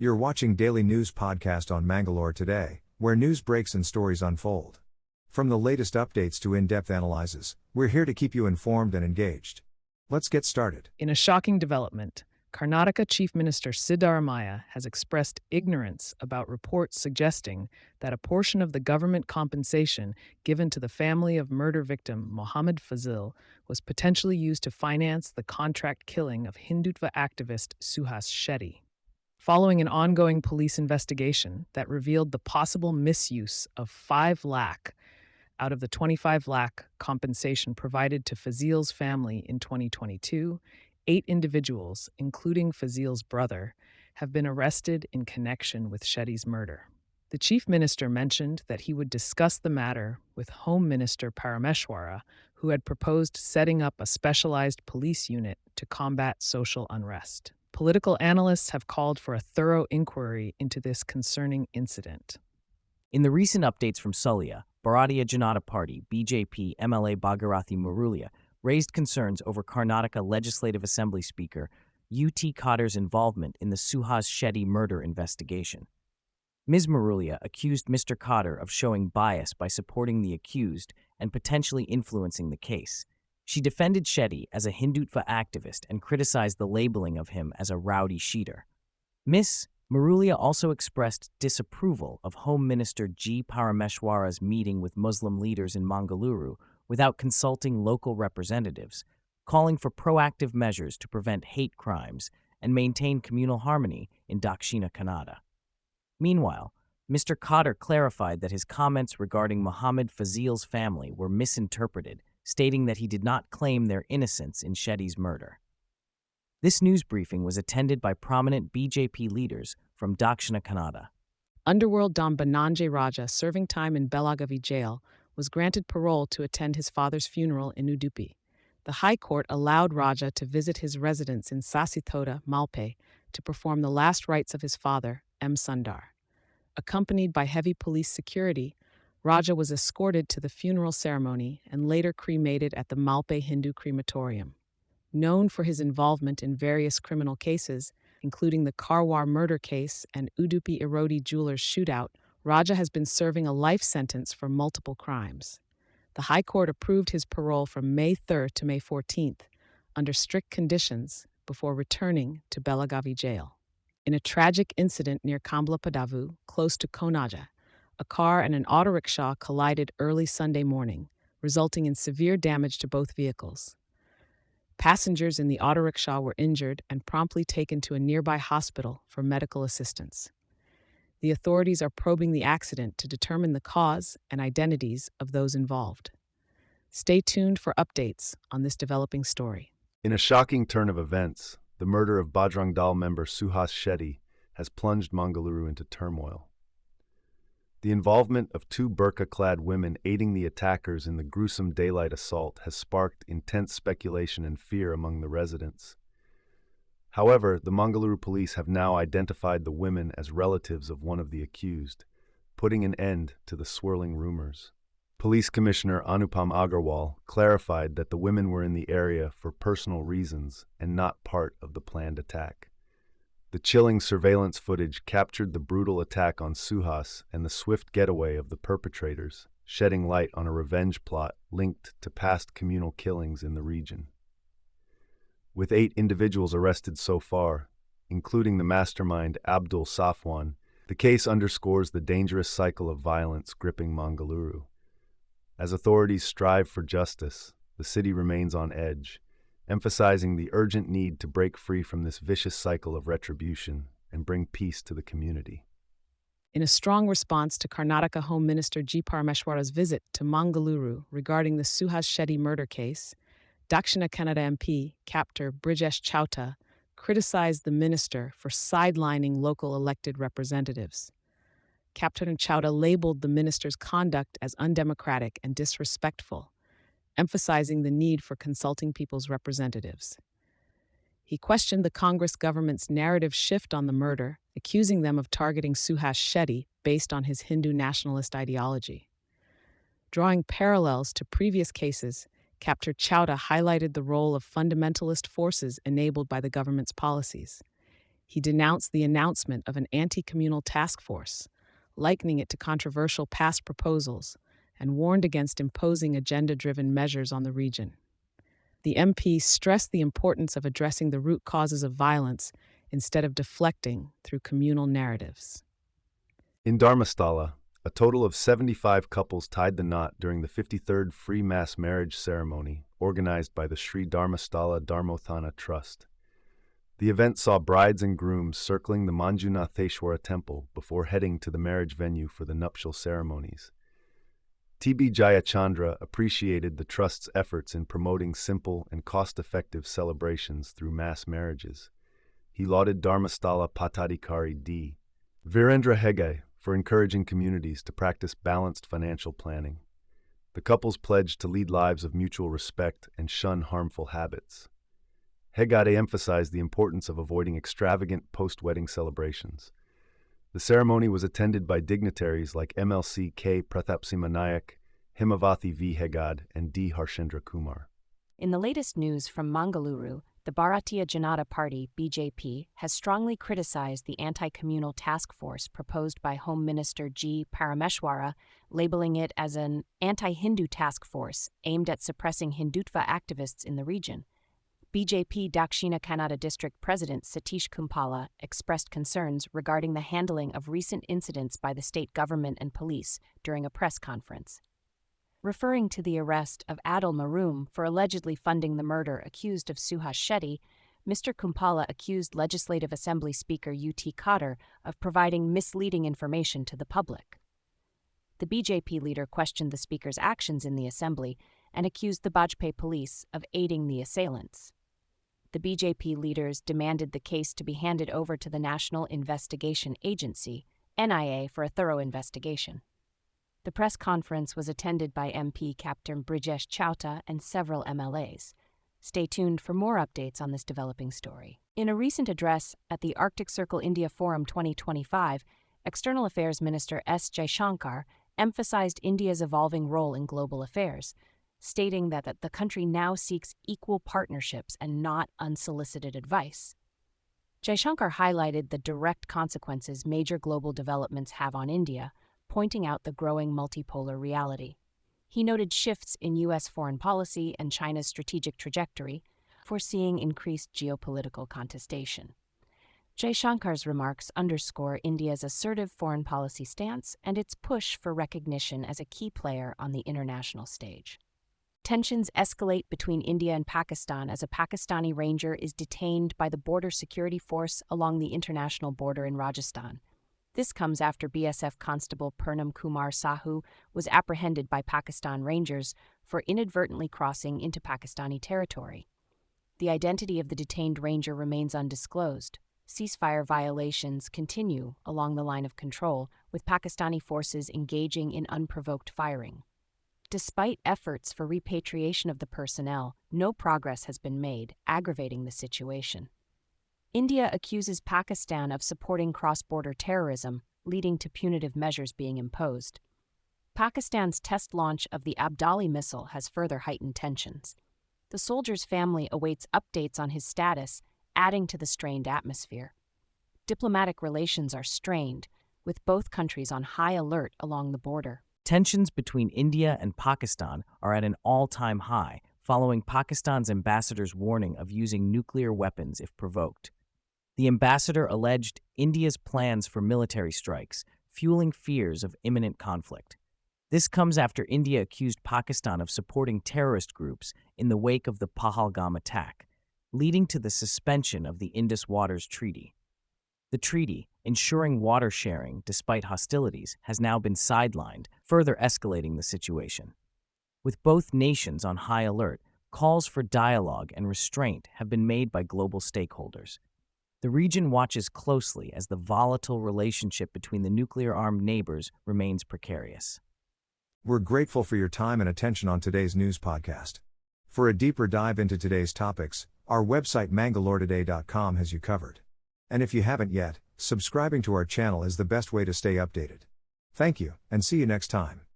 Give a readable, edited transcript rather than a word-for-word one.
You're watching Daily News Podcast on Mangalore today, where news breaks and stories unfold. From the latest updates to in-depth analyses, we're here to keep you informed and engaged. Let's get started. In a shocking development, Karnataka Chief Minister Siddaramaiah has expressed ignorance about reports suggesting that a portion of the government compensation given to the family of murder victim Mohammed Fazil was potentially used to finance the contract killing of Hindutva activist Suhas Shetty. Following an ongoing police investigation that revealed the possible misuse of 5 lakh out of the 25 lakh compensation provided to Fazil's family in 2022, 8 individuals, including Fazil's brother, have been arrested in connection with Shetty's murder. The chief minister mentioned that he would discuss the matter with Home Minister Parameshwara, who had proposed setting up a specialized police unit to combat social unrest. Political analysts have called for a thorough inquiry into this concerning incident. In the recent updates from Sullia, Bharatiya Janata Party (BJP) MLA Bhagirathi Murulya raised concerns over Karnataka Legislative Assembly Speaker UT Khader's involvement in the Suhas Shetty murder investigation. Ms. Murulya accused Mr. Khader of showing bias by supporting the accused and potentially influencing the case. She defended Shetty as a Hindutva activist and criticized the labeling of him as a rowdy sheeter. Ms. Murulya also expressed disapproval of Home Minister G. Parameshwara's meeting with Muslim leaders in Mangalore without consulting local representatives, calling for proactive measures to prevent hate crimes and maintain communal harmony in Dakshina Kannada. Meanwhile, Mr. Khader clarified that his comments regarding Mohammed Fazil's family were misinterpreted, stating that he did not claim their innocence in Shetty's murder. This news briefing was attended by prominent BJP leaders from Dakshina Kannada. Underworld Don Bannanje Raja, serving time in Belagavi jail, was granted parole to attend his father's funeral in Udupi. The High Court allowed Raja to visit his residence in Sasithoda, Malpe, to perform the last rites of his father, M. Sundar. Accompanied by heavy police security, Raja was escorted to the funeral ceremony and later cremated at the Malpe Hindu crematorium. Known for his involvement in various criminal cases, including the Karwar murder case and Udupi Erodi Jewelers shootout, Raja has been serving a life sentence for multiple crimes. The High Court approved his parole from May 3rd to May 14th, under strict conditions, before returning to Belagavi jail. In a tragic incident near Kamblapadavu, close to Konaje, a car and an autorickshaw collided early Sunday morning, resulting in severe damage to both vehicles. Passengers in the autorickshaw were injured and promptly taken to a nearby hospital for medical assistance. The authorities are probing the accident to determine the cause and identities of those involved. Stay tuned for updates on this developing story. In a shocking turn of events, the murder of Bajrang Dal member Suhas Shetty has plunged Mangalore into turmoil. The involvement of 2 Burqa-Clad women aiding the attackers in the gruesome daylight assault has sparked intense speculation and fear among the residents. However, the Mangalore police have now identified the women as relatives of one of the accused, putting an end to the swirling rumors. Police Commissioner Anupam Agarwal clarified that the women were in the area for personal reasons and not part of the planned attack. The chilling surveillance footage captured the brutal attack on Suhas and the swift getaway of the perpetrators, shedding light on a revenge plot linked to past communal killings in the region. With 8 individuals arrested so far, including the mastermind Abdul Safwan, the case underscores the dangerous cycle of violence gripping Mangalore. As authorities strive for justice, the city remains on edge, emphasizing the urgent need to break free from this vicious cycle of retribution and bring peace to the community. In a strong response to Karnataka Home Minister G. Parameshwara's visit to Mangaluru regarding the Suhas Shetty murder case, Dakshina Kannada MP, Captor Brijesh Chowta, criticized the minister for sidelining local elected representatives. Captain Chowta labeled the minister's conduct as undemocratic and disrespectful, emphasizing the need for consulting people's representatives. He questioned the Congress government's narrative shift on the murder, accusing them of targeting Suhas Shetty based on his Hindu nationalist ideology. Drawing parallels to previous cases, Captor Chowta highlighted the role of fundamentalist forces enabled by the government's policies. He denounced the announcement of an anti-communal task force, likening it to controversial past proposals, and warned against imposing agenda-driven measures on the region. The MP stressed the importance of addressing the root causes of violence instead of deflecting through communal narratives. In Dharmasthala, a total of 75 couples tied the knot during the 53rd free mass marriage ceremony organized by the Sri Dharmasthala Dharmothana Trust. The event saw brides and grooms circling the Manjunatheshwara temple before heading to the marriage venue for the nuptial ceremonies. T.B. Jayachandra appreciated the Trust's efforts in promoting simple and cost-effective celebrations through mass marriages. He lauded Dharmasthala Patadikari D. Virendra Hegde for encouraging communities to practice balanced financial planning. The couples pledged to lead lives of mutual respect and shun harmful habits. Hegde emphasized the importance of avoiding extravagant post-wedding celebrations. The ceremony was attended by dignitaries like MLC K. Prathapsimha Nayak, Himavathi V. Hegde, and D. Harshindra Kumar. In the latest news from Mangalore, the Bharatiya Janata Party, BJP, has strongly criticized the anti-communal task force proposed by Home Minister G. Parameshwara, labeling it as an anti-Hindu task force aimed at suppressing Hindutva activists in the region. BJP Dakshina Kannada District President Satish Kumpala expressed concerns regarding the handling of recent incidents by the state government and police during a press conference. Referring to the arrest of Adil Maroom for allegedly funding the murder accused of Suhas Shetty, Mr. Kumpala accused Legislative Assembly Speaker UT Khader of providing misleading information to the public. The BJP leader questioned the speaker's actions in the assembly and accused the Bajpayee police of aiding the assailants. The BJP leaders demanded the case to be handed over to the National Investigation Agency, NIA, for a thorough investigation. The press conference was attended by MP Captain Brijesh Chowta and several MLAs. Stay tuned for more updates on this developing story. In a recent address at the Arctic Circle India Forum 2025, External Affairs Minister S. Jaishankar emphasized India's evolving role in global affairs, stating that the country now seeks equal partnerships and not unsolicited advice. Jaishankar highlighted the direct consequences major global developments have on India, pointing out the growing multipolar reality. He noted shifts in U.S. foreign policy and China's strategic trajectory, foreseeing increased geopolitical contestation. Jaishankar's remarks underscore India's assertive foreign policy stance and its push for recognition as a key player on the international stage. Tensions escalate between India and Pakistan as a Pakistani ranger is detained by the Border Security Force along the international border in Rajasthan. This comes after BSF Constable Purnam Kumar Sahu was apprehended by Pakistan Rangers for inadvertently crossing into Pakistani territory. The identity of the detained ranger remains undisclosed. Ceasefire violations continue along the line of control, with Pakistani forces engaging in unprovoked firing. Despite efforts for repatriation of the personnel, no progress has been made, aggravating the situation. India accuses Pakistan of supporting cross-border terrorism, leading to punitive measures being imposed. Pakistan's test launch of the Abdali missile has further heightened tensions. The soldier's family awaits updates on his status, adding to the strained atmosphere. Diplomatic relations are strained, with both countries on high alert along the border. Tensions between India and Pakistan are at an all-time high, following Pakistan's ambassador's warning of using nuclear weapons if provoked. The ambassador alleged India's plans for military strikes, fueling fears of imminent conflict. This comes after India accused Pakistan of supporting terrorist groups in the wake of the Pahalgam attack, leading to the suspension of the Indus Waters Treaty. The treaty, ensuring water sharing despite hostilities, has now been sidelined, further escalating the situation. With both nations on high alert, calls for dialogue and restraint have been made by global stakeholders. The region watches closely as the volatile relationship between the nuclear-armed neighbors remains precarious. We're grateful for your time and attention on today's news podcast. For a deeper dive into today's topics, our website mangaloretoday.com has you covered. And if you haven't yet, subscribing to our channel is the best way to stay updated. Thank you, and see you next time.